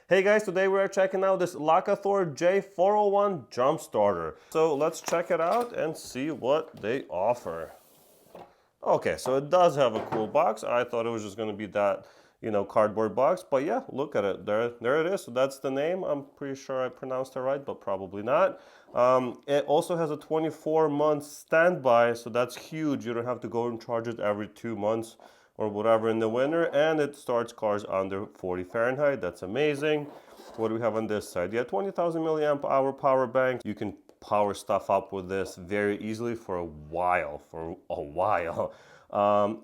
Hey guys, today we're checking out this Lokithor J401 jump starter. So let's check it out and see what they offer. Okay, so it does have a cool box. I thought it was just going to be that, cardboard box, but yeah, look at it. There it is. So that's the name. I'm pretty sure I pronounced it right, but probably not. It also has a 24-month standby, so that's huge. You don't have to go and charge it every 2 months or whatever in the winter, and it starts cars under 40 Fahrenheit. That's amazing. What do we have on this side? Yeah, 20,000 milliamp hour power bank. You can power stuff up with this very easily for a while.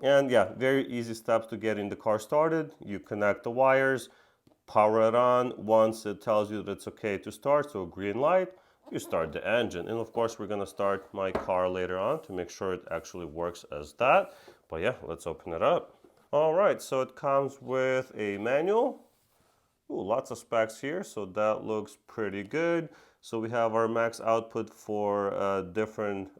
And yeah, very easy steps to getting the car started. You connect the wires, power it on. Once it tells you that it's okay to start, so green light, you start the engine. And of course, we're gonna start my car later on to make sure it actually works as that. But yeah, let's open it up. All right, so it comes with a manual. Ooh, lots of specs here, so that looks pretty good. So we have our max output for different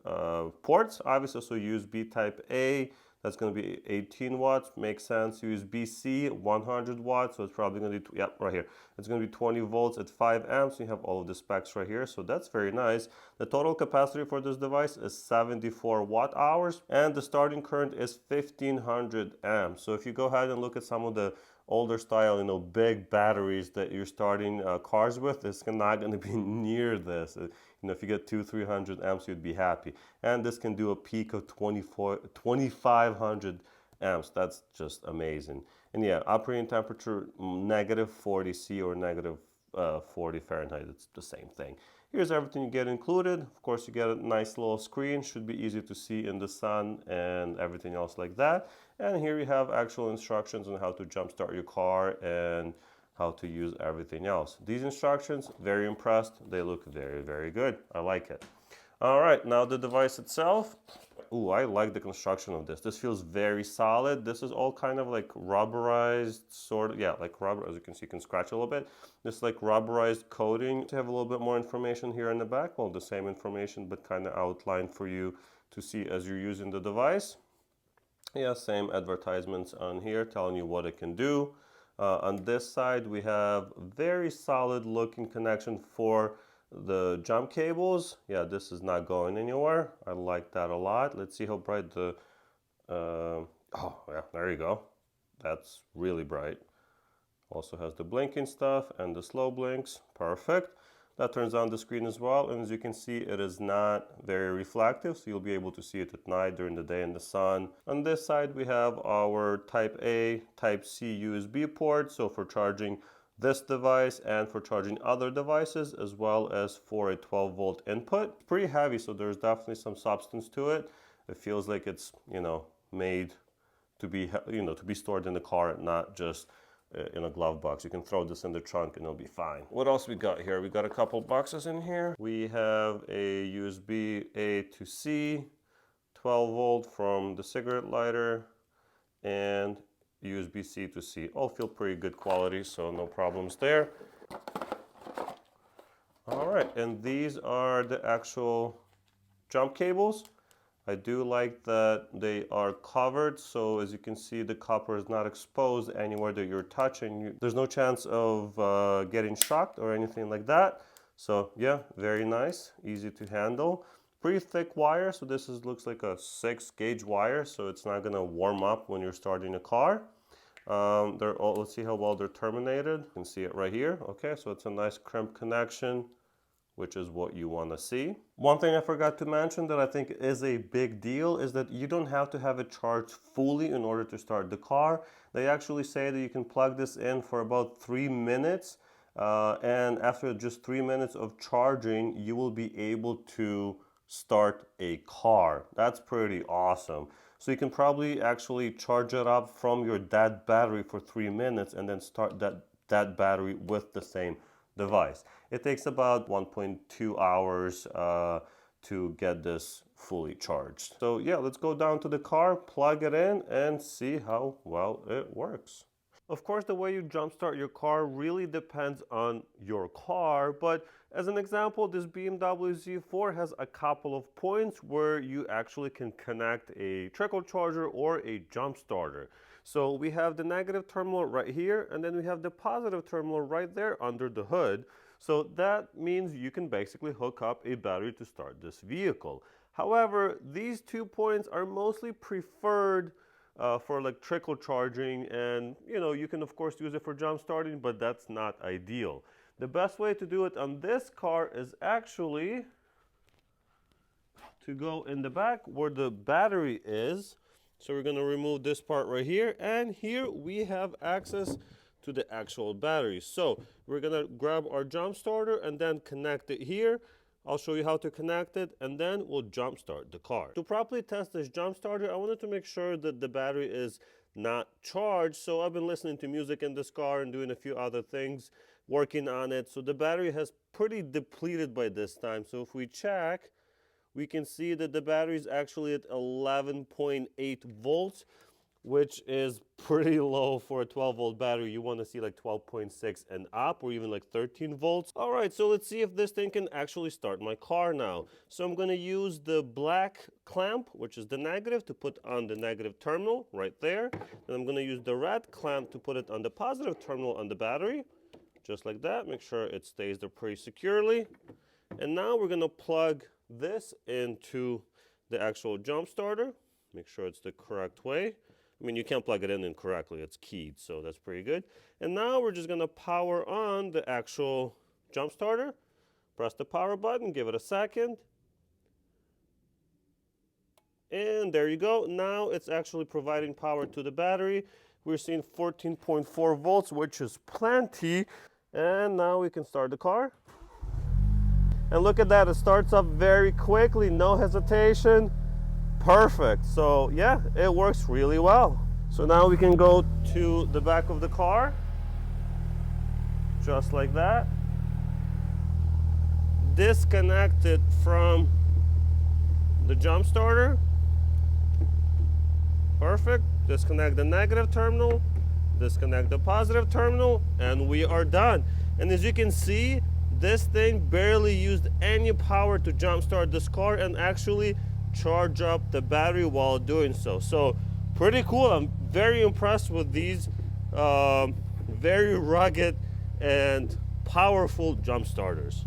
ports, obviously. So USB type A, that's going to be 18 watts, makes sense. USB C, 100 watts, so it's probably going to be, yep, right here. It's going to be 20 volts at 5 amps. You have all of the specs right here, so that's very nice. The total capacity for this device is 74 watt hours, and the starting current is 1500 amps. So if you go ahead and look at some of the older style, big batteries that you're starting cars with, it's not going to be near this. If you get 200-300 amps, you'd be happy. And this can do a peak of 2,500 amps. That's just amazing. And yeah, operating temperature negative 40 C or negative 40 Fahrenheit. It's the same thing. Here's everything you get included. Of course, you get a nice little screen. Should be easy to see in the sun and everything else like that. And here you have actual instructions on how to jumpstart your car and how to use everything else. These instructions, very impressed. They look very, very good. I like it. All right, now the device itself. Ooh, I like the construction of this. This feels very solid. This is all kind of like rubberized, sort of, yeah, like rubber. As you can see, you can scratch a little bit. This like rubberized coating. To have a little bit more information here in the back. Well, the same information, but kind of outlined for you to see as you're using the device. Yeah, same advertisements on here telling you what it can do. On this side, we have very solid looking connection for the jump cables. Yeah, this is not going anywhere. I like that a lot. Let's see how bright the, oh yeah, there you go. That's really bright. Also has the blinking stuff and the slow blinks. Perfect. That turns on the screen as well, and as you can see, it is not very reflective, so you'll be able to see it at night, during the day in the sun. On this side, we have our Type A, Type C USB port, so for charging this device and for charging other devices, as well as for a 12-volt input. It's pretty heavy, so there's definitely some substance to it. It feels like it's, made to be, to be stored in the car, not just in a glove box. You can throw this in the trunk and it'll be fine. What else we got here? We got a couple boxes in here. We have a USB A to C, 12 volt from the cigarette lighter, and USB C to C. All feel pretty good quality, so no problems there. All right, and these are the actual jump cables. I do like that they are covered, so as you can see, the copper is not exposed anywhere that you're touching. There's no chance of getting shocked or anything like that. So yeah, very nice, easy to handle. Pretty thick wire, so this looks like a 6-gauge wire, so it's not gonna warm up when you're starting a car. Let's see how well they're terminated. You can see it right here. Okay, so it's a nice crimp connection, which is what you want to see. One thing I forgot to mention that I think is a big deal is that you don't have to have it charged fully in order to start the car. They actually say that you can plug this in for about 3 minutes, and after just 3 minutes of charging, you will be able to start a car. That's pretty awesome. So you can probably actually charge it up from your dead battery for 3 minutes and then start that battery with the same device. It takes about 1.2 hours to get this fully charged. So yeah, let's go down to the car, plug it in, and see how well it works. Of course, the way you jumpstart your car really depends on your car, but as an example, this BMW Z4 has a couple of points where you actually can connect a trickle charger or a jump starter. So we have the negative terminal right here, and then we have the positive terminal right there under the hood. So that means you can basically hook up a battery to start this vehicle. However, these 2 points are mostly preferred for like trickle charging, and you can of course use it for jump starting, but that's not ideal. The best way to do it on this car is actually to go in the back where the battery is. So we're going to remove this part right here, and here we have access to the actual battery. So we're going to grab our jump starter and then connect it here. I'll show you how to connect it, and then we'll jump start the car. To properly test this jump starter, I wanted to make sure that the battery is not charged. So I've been listening to music in this car and doing a few other things, working on it. So the battery has pretty depleted by this time. So if we check, we can see that the battery is actually at 11.8 volts, which is pretty low for a 12-volt battery. You want to see like 12.6 and up, or even like 13 volts. All right, so let's see if this thing can actually start my car now. So I'm going to use the black clamp, which is the negative, to put on the negative terminal right there. And I'm going to use the red clamp to put it on the positive terminal on the battery, just like that. Make sure it stays there pretty securely. And now we're going to plug this into the actual jump starter. Make sure it's the correct way. I mean, you can't plug it in incorrectly, it's keyed, so that's pretty good. And now we're just gonna power on the actual jump starter. Press the power button, give it a second. And there you go. Now it's actually providing power to the battery. We're seeing 14.4 volts, which is plenty. And now we can start the car. And look at that, it starts up very quickly, no hesitation. Perfect. So yeah, it works really well. So now we can go to the back of the car, just like that. Disconnect it from the jump starter. Perfect. Disconnect the negative terminal, disconnect the positive terminal, and we are done. And as you can see, this thing barely used any power to jump start this car and actually charge up the battery while doing so. So pretty cool. I'm very impressed with these very rugged and powerful jump starters.